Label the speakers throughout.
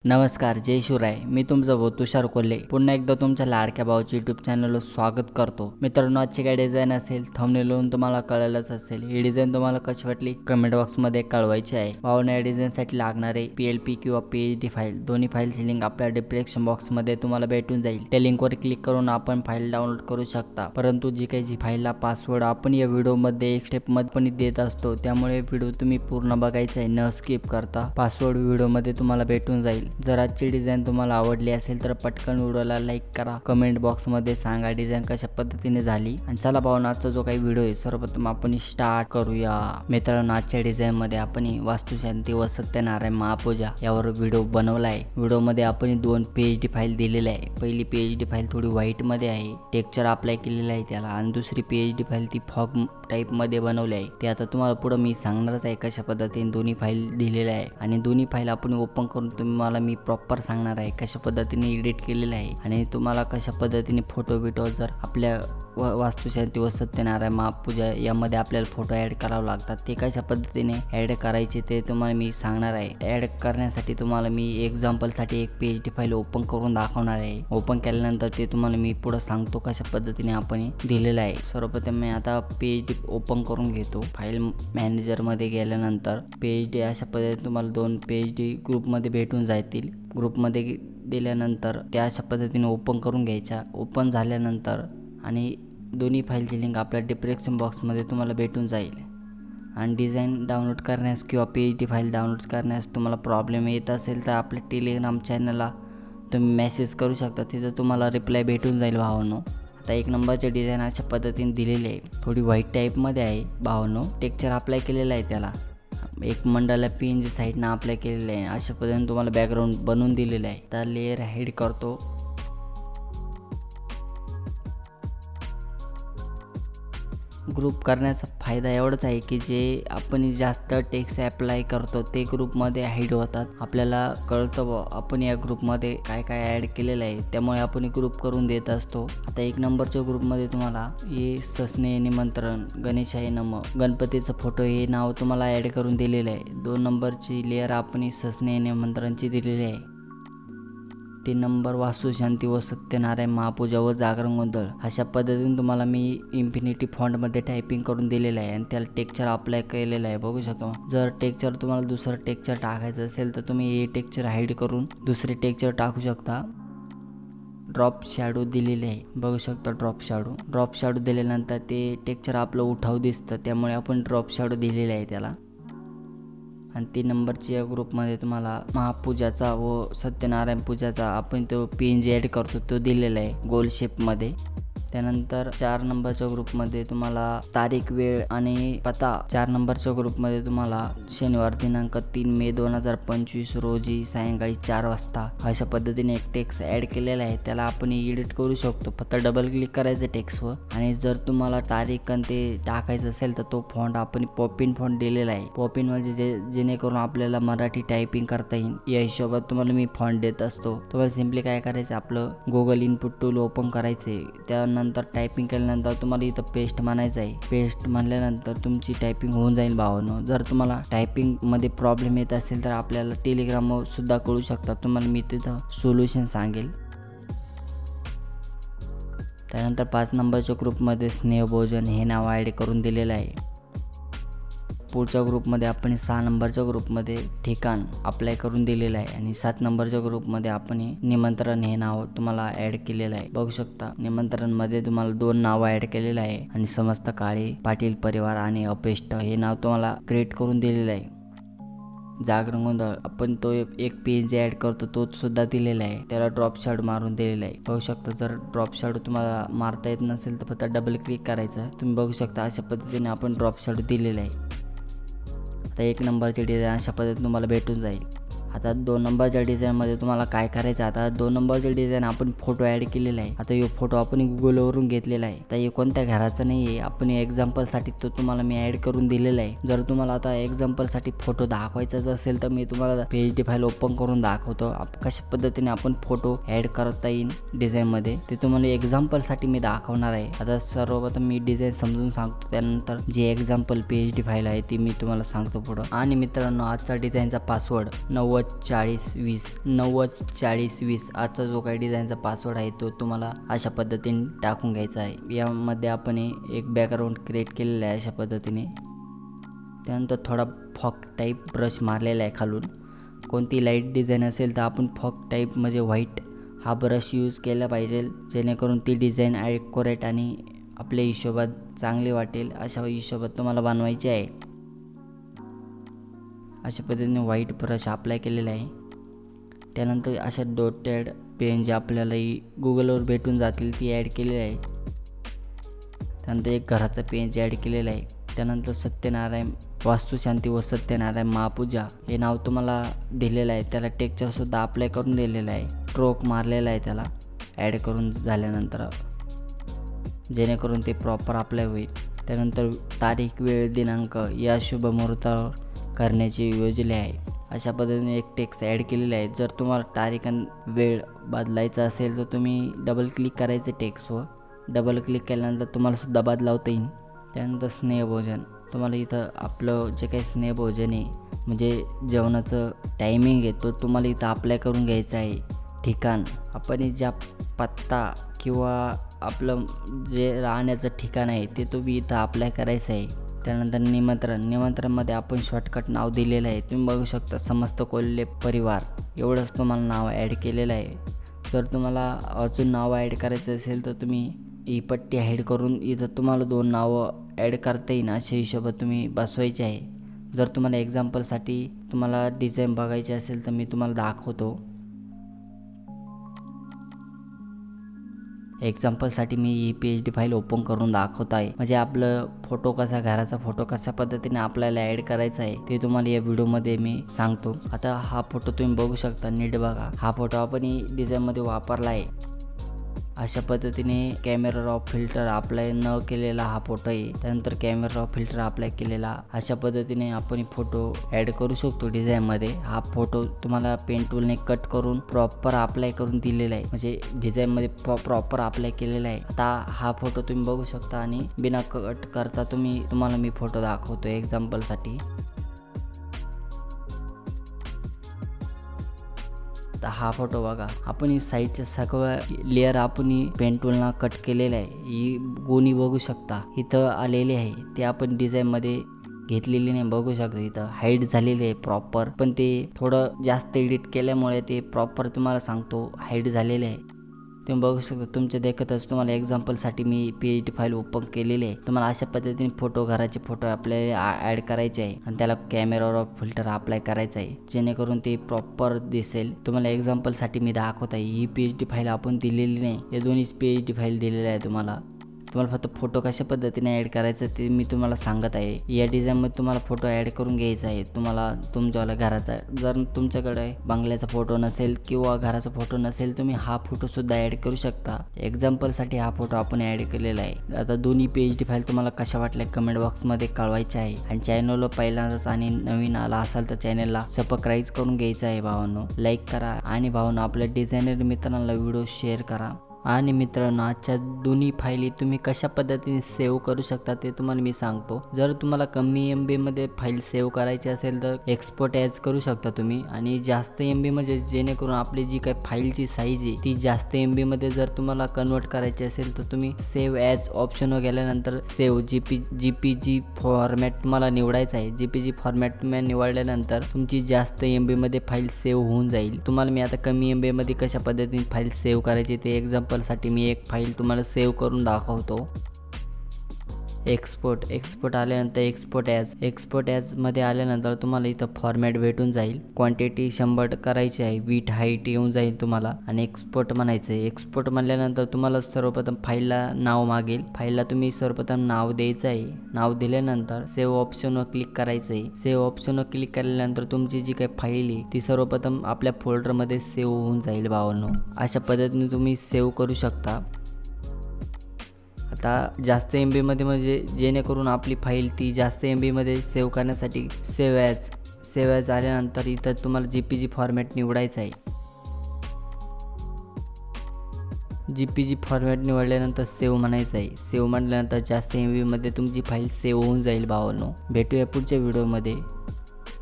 Speaker 1: नमस्कार, जय शिवराय. मी तुमचा भाऊ तुषार कोल्हे पुन्हा एकदा तुमच्या लाडक्या भावाच्या यूट्यूब चॅनलवर स्वागत करतो. मित्रांनो, आजची काय डिझाईन असेल थंबनेलवरून तुम्हाला कळलंच असेल. ही डिझाईन तुम्हाला कशी वाटली कमेंट बॉक्समध्ये कळवायची आहे. भावांनो, या डिझाईनसाठी लागणारे PLP किंवा PSD फाईल दोन्ही फाईलची लिंक आपल्या डिस्क्रिप्शन बॉक्समध्ये तुम्हाला भेटून जाईल. त्या लिंकवर क्लिक करून आपण फाईल डाउनलोड करू शकता. परंतु जी फाईलला पासवर्ड आपण या व्हिडिओमध्ये एक स्टेपमध्ये पण देत असतो, त्यामुळे व्हिडिओ तुम्ही पूर्ण बघायचा आहे न स्किप करता. पासवर्ड व्हिडिओमध्ये तुम्हाला भेटून जाईल. जर आजची डिझाईन तुम्हाला आवडली असेल तर पटकन व्हिडिओला लाईक करा, कमेंट बॉक्समध्ये सांगा डिझाईन कशा पद्धतीने झाली. आणि चला भावांनो, आजचा जो काही व्हिडिओ आहे सर्वप्रथम आपण स्टार्ट करूया. मित्रांनो, आजच्या डिझाईनमध्ये आपण वास्तुशांती व सत्यनारायण महापूजा यावर व्हिडिओ बनवला आहे. व्हिडिओमध्ये आपण 2 PSD फाईल दिलेल्या आहे. पहिली PSD फाईल थोडी व्हाईटमध्ये आहे, टेक्स्चर अप्लाय केलेलं आहे त्याला, आणि दुसरी PSD फाईल ती फॉग टाईपमध्ये बनवली आहे. ते आता तुम्हाला पुढे मी सांगणारच आहे कशा पद्धतीने दोन्ही फाईल दिलेल्या आहे. आणि दोन्ही फाईल आपण ओपन करून तुम्हाला मी प्रॉपर सांगणार आहे कशा पद्धतीने एडिट केलेलं आहे आणि तुम्हाला कशा पद्धतीने फोटो बिटो जर आपल्या वास्तुशांती व सत्यनारायण महापूजा यामध्ये आपल्याला फोटो ॲड करावे लागतात, ते कशा पद्धतीने ॲड करायचे ते तुम्हाला मी सांगणार आहे. ॲड करण्यासाठी तुम्हाला मी एक्झाम्पलसाठी एक PSD फाईल ओपन करून दाखवणार आहे. ओपन केल्यानंतर ते तुम्हाला मी पुढे सांगतो कशा पद्धतीने आपण दिलेलं आहे. सर्वप्रथम मी आता PSD ओपन करून घेतो. फाईल मॅनेजरमध्ये गेल्यानंतर PSD अशा पद्धतीने तुम्हाला 2 PSD ग्रुपमध्ये भेटून जातील. ग्रुपमध्ये दिल्यानंतर त्या अशा पद्धतीने ओपन करून घ्यायच्या. ओपन झाल्यानंतर आणि दोन्ही फाईलची लिंक आपल्या डिस्क्रिप्शन बॉक्समध्ये तुम्हाला भेटून जाईल. आणि डिझाईन डाउनलोड करण्यास किंवा PSD फाईल डाउनलोड करण्यास तुम्हाला प्रॉब्लेम येत असेल तर आपल्या टेलिग्राम चॅनलला तुम्ही मेसेज करू शकता, तिथं तुम्हाला रिप्लाय भेटून जाईल भावांनो. आता 1 नंबरचे डिझाईन अशा पद्धतीने दिलेले आहे. थोडी व्हाईट टाईपमध्ये आहे भावांनो. टेक्स्चर अप्लाय केलेलं आहे त्याला. एक मंडला PNG साईडनं अप्लाय केलेलं आहे. अशा पद्धतीने तुम्हाला बॅकग्राऊंड बनवून दिलेलं आहे. तर लेअर हाईड करतो. ग्रुप करण्याचा फायदा एवढाच आहे की जे आपण जास्त टेक्स्ट अप्लाय करतो ते ग्रुपमध्ये हाईड होतात. आपल्याला कळतं आपण या ग्रुपमध्ये काय काय ॲड केलेलं आहे, त्यामुळे आपण ग्रुप करून देत असतो. आता 1 नंबरच्या ग्रुपमध्ये तुम्हाला हे ससने निमंत्रण, गणेशाय नम, गणपतीचं फोटो हे नाव तुम्हाला ॲड करून दिलेलं आहे. 2 नंबरची लेअर आपण ससने निमंत्रणची दिलेली आहे. 3 नंबर वास्तुशांती व सत्यनारायण महापूजा व जागरण गोंधळ अशा पद्धतीने तुम्हाला मी इन्फिनिटी फॉन्टमध्ये टायपिंग करून दिलेलं आहे आणि त्याला टेक्स्चर अप्लाय केलेलं आहे, बघू शकता. जर टेक्स्चर तुम्हाला दुसरं टेक्स्चर टाकायचं असेल तर तुम्ही हे टेक्स्चर हाईड करून दुसरे टेक्स्चर टाकू शकता. ड्रॉप शॅडो दिलेले आहे, बघू शकता. ड्रॉप शॅडो दिल्यानंतर ते टेक्स्चर आपलं उठाव दिसतं, त्यामुळे आपण ड्रॉप शॅडो दिलेले आहे त्याला. आणि 3 नंबरच्या ग्रुपमध्ये तुम्हाला महापूजाचा व सत्यनारायण पूजाचा आपण तो PNG ॲड करतो तो दिलेला आहे गोल शेपमध्ये. त्यानंतर 4 नंबरच्या ग्रुपमध्ये तुम्हाला तारीख, वेळ आणि पत्ता. 4 नंबरच्या ग्रुपमध्ये तुम्हाला शनिवार दिनांक 3 मे 2025 रोजी सायंकाळी 4 वाजता अशा पद्धतीने एक टेक्स्ट ॲड केलेला आहे. त्याला आपण एडिट करू शकतो. फक्त डबल क्लिक करायचं टेक्स्टवर. आणि जर तुम्हाला तारीख आणि ते टाकायचं असेल तर तो फॉन्ट आपण पॉपिन फॉन्ट दिलेला आहे. पॉपिन म्हणजे जेणेकरून आपल्याला मराठी टायपिंग करता येईल या हिशोबात तुम्हाला मी फॉन्ट देत असतो. तुम्हाला सिम्पली काय करायचं, आपलं गुगल इनपुट टूल ओपन करायचे. त्यानंतर टायपिंग केल्यानंतर तुम्हाला इथं पेस्ट म्हणायचं आहे. पेस्ट म्हणल्यानंतर तुमची टायपिंग होऊन जाईल भावांनो. जर तुम्हाला टायपिंगमध्ये प्रॉब्लेम येत असेल तर आपल्याला टेलिग्रामवर सुद्धा कळू शकता, तुम्हाला मी तिथं सोल्युशन सांगेल. त्यानंतर 5 नंबरच्या ग्रुपमध्ये स्नेहभोजन हे नाव ॲड करून दिलेलं आहे. पुढच्या ग्रुपमध्ये आपण 6 नंबरच्या ग्रुपमध्ये ठिकाण अप्लाय करून दिलेलं आहे. आणि 7 नंबरच्या ग्रुपमध्ये आपण निमंत्रण हे नाव तुम्हाला ॲड केलेलं आहे, बघू शकता. निमंत्रणमध्ये तुम्हाला 2 नावं ॲड केलेलं आहे. आणि समस्त काळे, पाटील परिवार आणि अपेष्ट हे नाव तुम्हाला क्रिएट करून दिलेलं आहे. जागरण गोंधळ आपण तो एक PNG ॲड करतो तो सुद्धा दिलेला आहे. त्याला ड्रॉप शॅडो मारून दिलेला आहे, बघू शकता. जर ड्रॉप शॅडो तुम्हाला मारता येत नसेल तर फक्त डबल क्लिक करायचं. तुम्ही बघू शकता अशा पद्धतीने आपण ड्रॉप शॅडो दिलेला आहे. आता 1 नंबरची डिझाईन अशा पद्धतीने तुम्हाला भेटून जाईल. आता 2 नंबरच्या डिझाईनमध्ये तुम्हाला काय करायचं, आता 2 नंबरचे डिझाईन आपण फोटो ॲड केलेला आहे. आता हे फोटो आपण गुगलवरून घेतलेला आहे. आता हे कोणत्या घराचा नाही आहे, आपण एक्झाम्पलसाठी तो तुम्हाला मी ॲड करून दिलेला आहे. जर तुम्हाला आता एक्झाम्पलसाठी फोटो दाखवायचाच असेल तर मी तुम्हाला PSD फाईल ओपन करून दाखवतो कशा पद्धतीने आपण फोटो ॲड करता येईल डिझाईनमध्ये, ते तुम्हाला एक्झाम्पलसाठी मी दाखवणार आहे. आता सर्वप्रथम मी डिझाईन समजून सांगतो, त्यानंतर जे एक्झाम्पल PSD फाईल आहे ती मी तुम्हाला सांगतो पुढं. आणि मित्रांनो, आजचा डिझाईनचा पासवर्ड 90 904020 904020 आजचा जो काही डिझाईनचा पासवर्ड आहे तो तुम्हाला अशा पद्धतीने टाकून घ्यायचा आहे। यामध्ये आपण एक बॅकग्राऊंड क्रिएट केलेला आहे अशा पद्धतीने। त्यानंतर थोडा फॉक टाईप ब्रश मारलेला आहे खालून। कोणती लाईट डिझाईन असेल तर आपण फॉक टाईप म्हणजे व्हाईट हा ब्रश यूज केला पाहिजे, जेणेकरून ती डिझाईन ॲक्युरेट आणि आपल्या हिशोबात चांगली वाटेल अशा हिशोबात तुम्हाला बनवायची आहे। अशा पद्धतीने व्हाईट ब्रश अप्लाय केलेला आहे। त्यानंतर अशा डॉटेड पेन जे आपल्याला गुगलवर भेटून जातील ती ॲड केलेली आहे। त्यानंतर एक घराचा पेन ॲड केलेला आहे। त्यानंतर सत्यनारायण वास्तुशांती व सत्यनारायण महापूजा हे नाव तुम्हाला दिलेलं आहे। त्याला टेक्स्चरसुद्धा अप्लाय करून दिलेलं आहे, स्ट्रोक मारलेला आहे त्याला ॲड करून झाल्यानंतर, जेणेकरून ते प्रॉपर अप्लाय होईल। त्यानंतर तारीख वेळ दिनांक या शुभ मुहूर्तावर करण्याची योजले आहे। अशा पद्धतीने एक टेक्स्ट ॲड केलेला आहे। जर तुम्हाला तारीख आणि वेळ बदलायचा असेल तर तुम्ही डबल क्लिक करायचं टेक्स्टवर, डबल क्लिक केल्यानंतर तुम्हाला सुद्धा बदलावता येईल। त्यानंतर स्नेहभोजन, तुम्हाला इथं आपलं जे काही स्नेहभोजन आहे म्हणजे जेवणाचं टायमिंग आहे तो तुम्हाला इथं अप्लाय करून घ्यायचं आहे। ठिकाण, आपण ज्या पत्ता किंवा आपलं जे राहण्याचं ठिकाण आहे ते तुम्ही इथं अप्लाय करायचं आहे। त्यानंतर निमंत्रणमध्ये आपण शॉर्टकट नाव दिलेलं आहे, तुम्ही बघू शकता समस्त कोल्हे परिवार एवढंच तुम्हाला नाव ॲड केलेलं आहे। जर तुम्हाला अजून नाव ॲड करायचं असेल तर तुम्ही ही पट्टी हाईड करून इथं तुम्हाला 2 नावं ॲड करता येईल अशा हिशोबात तुम्ही बसवायचे आहे। जर तुम्हाला एक्झाम्पलसाठी तुम्हाला डिझाईन बघायची असेल तर मी तुम्हाला दाखवतो। एक्झाम्पलसाठी मी ही PSD फाईल ओपन करून दाखवत आहे, म्हणजे आपलं फोटो कसा, घराचा फोटो कशा पद्धतीने आपल्याला ॲड करायचा आहे ते तुम्हाला या व्हिडिओमध्ये मी सांगतो। आता हा फोटो तुम्ही बघू शकता, नीट बघा। हा फोटो आपण ही डिझाईनमध्ये वापरला आहे। अशा पद्धतीने कॅमेरा रॉ फिल्टर अप्लाय न केलेला हा फोटो आहे। त्यानंतर कॅमेरा रॉ फिल्टर अप्लाय केलेला, अशा पद्धतीने आपण फोटो ॲड करू शकतो डिझाईनमध्ये। हा फोटो तुम्हाला पेन टूलने कट करून प्रॉपर अप्लाय करून दिलेला आहे, म्हणजे डिझाईनमध्ये प्रॉपर अप्लाय केलेला आहे। आता हा फोटो तुम्ही बघू शकता आणि बिना कट करता तुम्हाला मी फोटो दाखवतो एक्झाम्पलसाठी। तर हा फोटो बघा, आपण ही साईडचे सगळं लेअर आपण पेन टूलला कट केलेलं आहे। ही गोणी बघू शकता इथं आलेली आहे, ते आपण डिझाईनमध्ये घेतलेली नाही, बघू शकता इथं हाईड झालेली आहे प्रॉपर, पण ते थोडं जास्त एडिट केल्यामुळे ते प्रॉपर तुम्हाला सांगतो हाईड झालेले आहे। तुम्ही बघू शकता, तुमच्या देखतच तुम्हाला एक्झाम्पलसाठी मी PSD फाईल ओपन केलेली आहे। तुम्हाला अशा पद्धतीने घराचे फोटो आपल्याला ॲड करायचे आहे आणि त्याला कॅमेरावर फिल्टर अप्लाय करायचं आहे, जेणेकरून ते प्रॉपर दिसेल। तुम्हाला एक्झाम्पलसाठी मी दाखवत आहे, ही PSD फाईल आपण दिलेली नाही, या दोन्ही PSD फाईल दिलेल्या आहे। तुम्हाला फक्त फोटो कशा पद्धतीने ॲड करायचं ते मी तुम्हाला सांगत आहे। या डिझाईनमध्ये तुम्हाला फोटो ॲड करून घ्यायचा आहे। तुम्हाला तुमच्यावाला घराचा, जर तुमच्याकडे बंगल्याचा फोटो नसेल किंवा घराचा फोटो नसेल तुम्ही हा फोटोसुद्धा ॲड करू शकता। एक्झाम्पलसाठी हा फोटो आपण ॲड केलेला आहे। आता दोन्ही PSD फाईल तुम्हाला कशा वाटल्या कमेंट बॉक्समध्ये कळवायचे आहे। आणि चॅनलला पहिल्यांदाच आणि नवीन आला असाल तर चॅनलला सबस्क्राईब करून घ्यायचं आहे भावांनो, लाईक करा आणि भावांनो आपल्या डिझायनर मित्रांना व्हिडिओ शेअर करा। आणि मित्रांनो, आजच्या दोन्ही फाईली तुम्ही कशा पद्धतीने सेव्ह करू शकता ते तुम्हाला मी सांगतो। जर तुम्हाला कमी MB मध्ये फाईल सेव्ह करायची असेल तर एक्सपोर्ट ॲज करू शकता तुम्ही, आणि जास्त MB म्हणजे जेणेकरून आपली जी काही फाईलची साईज आहे ती जास्त MB मध्ये जर तुम्हाला कन्वर्ट करायची असेल तर तुम्ही सेव्ह ॲज ऑप्शनवर गेल्यानंतर सेव्ह JPG फॉर्मॅट तुम्हाला निवडायचा आहे। JPG फॉर्मॅट तुम्ही निवडल्यानंतर तुमची जास्त MB मध्ये फाईल सेव्ह होऊन जाईल। तुम्हाला मी आता कमी MB मध्ये कशा पद्धतीने फाईल सेव्ह करायची ते एक्झाम्पलसाठी मी एक फाईल तुम्हाला सेव्ह करून दाखवतो। एक्सपोर्ट आल्यानंतर एक्सपोर्ट ॲज मध्ये आल्यानंतर तुम्हाला इथं फॉर्मॅट भेटून जाईल। क्वांटिटी 100 करायची आहे, विथ हाईट येऊन जाईल तुम्हाला, आणि एक्सपोर्ट म्हणायचं आहे। एक्सपोर्ट म्हणल्यानंतर तुम्हाला सर्वप्रथम फाईलला नाव मागेल, फाईलला तुम्ही सर्वप्रथम नाव द्यायचं आहे। नाव दिल्यानंतर सेव्ह ऑप्शनवर क्लिक करायचं आहे। सेव्ह ऑप्शनवर क्लिक केल्यानंतर तुमची जी काही फाईल आहे ती सर्वप्रथम आपल्या फोल्डरमध्ये सेव्ह होऊन जाईल भावांनो। अशा पद्धतीने तुम्ही सेव्ह करू शकता। आता जास्त MB मध्ये म्हणजे जेणेकरून आपली फाईल ती जास्त MB मध्ये सेव्ह करण्यासाठी सेव्ह ॲज आल्यानंतर इथं तुम्हाला JPG फॉर्मॅट निवडायचा आहे। JPG फॉर्मॅट निवडल्यानंतर सेव्ह म्हणायचं आहे। सेव्ह म्हटल्यानंतर जास्त MB मध्ये तुमची फाईल सेव्ह होऊन जाईल भावांनो। भेटूया पुढच्या व्हिडिओमध्ये।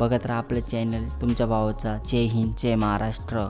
Speaker 1: बघत राहा आपलं चॅनल तुमच्या भावाचा. जय हिंद, जय महाराष्ट्र.